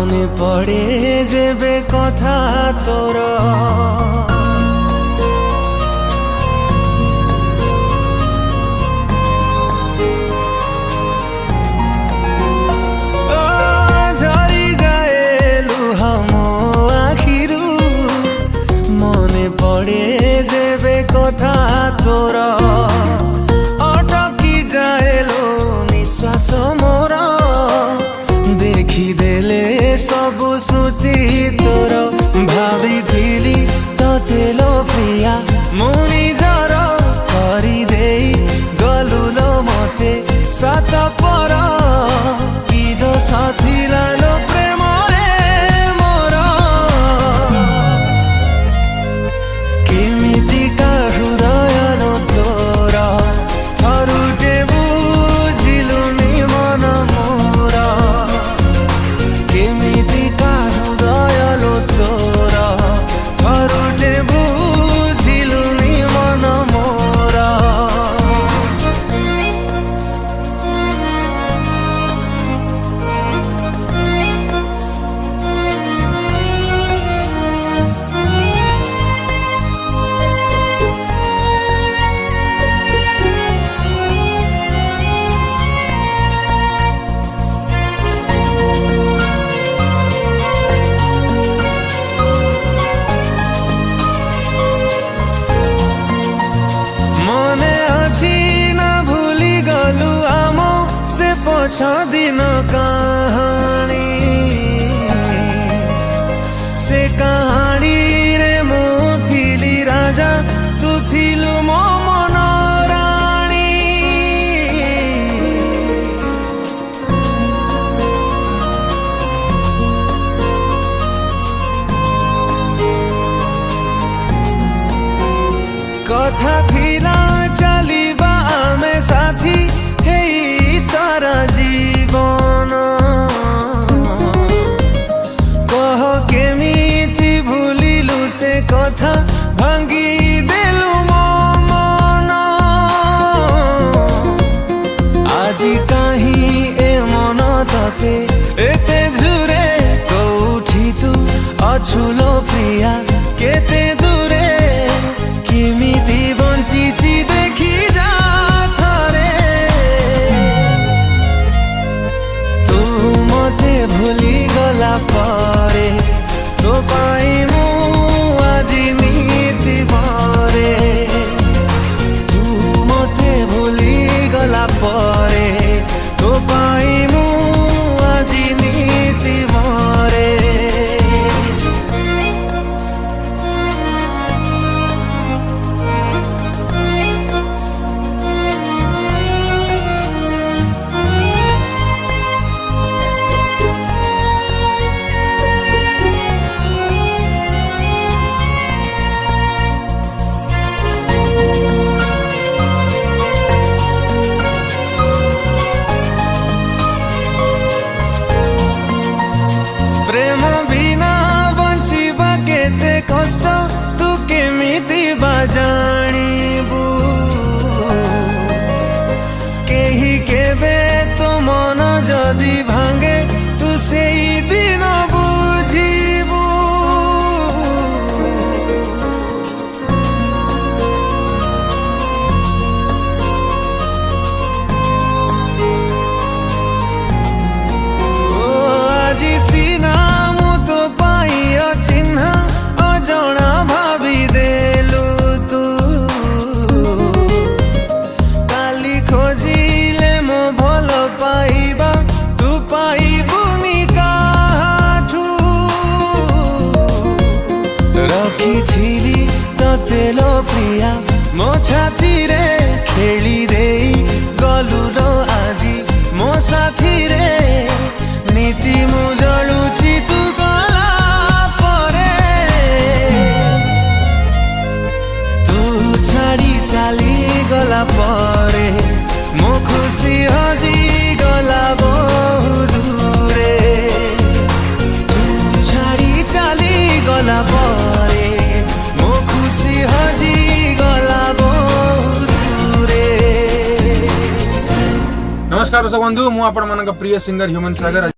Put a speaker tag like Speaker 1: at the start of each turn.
Speaker 1: মনে পড়ে যেবে কথা তোর ঝরি যায় লুহ মো আখিরু মনে পড়ে যেবে কথা তোর অটকি যায় লো নিশ্বাস মোর ଦେଖିଦେଲେ ସବୁ ସ୍ମୃତି ତୋର ଭାବିଥିଲି ତତେ ଲୋ ପ୍ରିୟା ମୁଁ ନିଜର କରିଦେଇ ଗଲୁ ଲୋ ମତେ ସତ ପର କି ଦୋଷ ଥିଲା ଲୋ ପ୍ରେମରେ ମୋର କେମିତିକା ହୃଦୟର ତୋର ଥରୁଟେ ବୁଝିଲୁନି ମନ ମୋର କେମିତିକା ହୃଦୟ ଲୋ ତୋର ଥରୁଟେ ବୁଝିଲୁନି ମନ ମୋର पछ दिन कहानी से कहानी रे मु थिली राजा तू थिलु मो मन राणी कथा थिला चलिबा आमे साथी सारा जीवन कह केमिति भूलिलु से कथा भांगी देलु मो मन आजी काहि ए मन तते एते झुरे कोठी तू अछु लो प्रिया केते दूरे केमिति बंचिची देखी जा भूली गला परे तो पाई मु आजी नीति मरे तू मते भूली गला परे तो पाई मु आजी नीति मरे प्रेम बिना बंचिबा केते कष्ट तू केमिति बाजाणीबू केही केबे तो मन जदि भांगे तू सेई दिन बुझीबू আজি सीना चिन्ह अजणा भाभी देलु तू काली खोजिले मो भल पाइबा तू पाइबुनी काठू रखिथिली तते लो प्रिया मो छाती रे खेली देई गलु लो आजी मो साथी रे नीति मु जलुची तू चाली गला परे मो खुशी हजी गला बहुत दूरे तू छाड़ी चाली गला परे मो खुशी हजी गला बहुत दूरे।
Speaker 2: नमस्कार दर्शक बंधु, मु आपण मानक प्रिय सिंगर ह्यूमन सागर।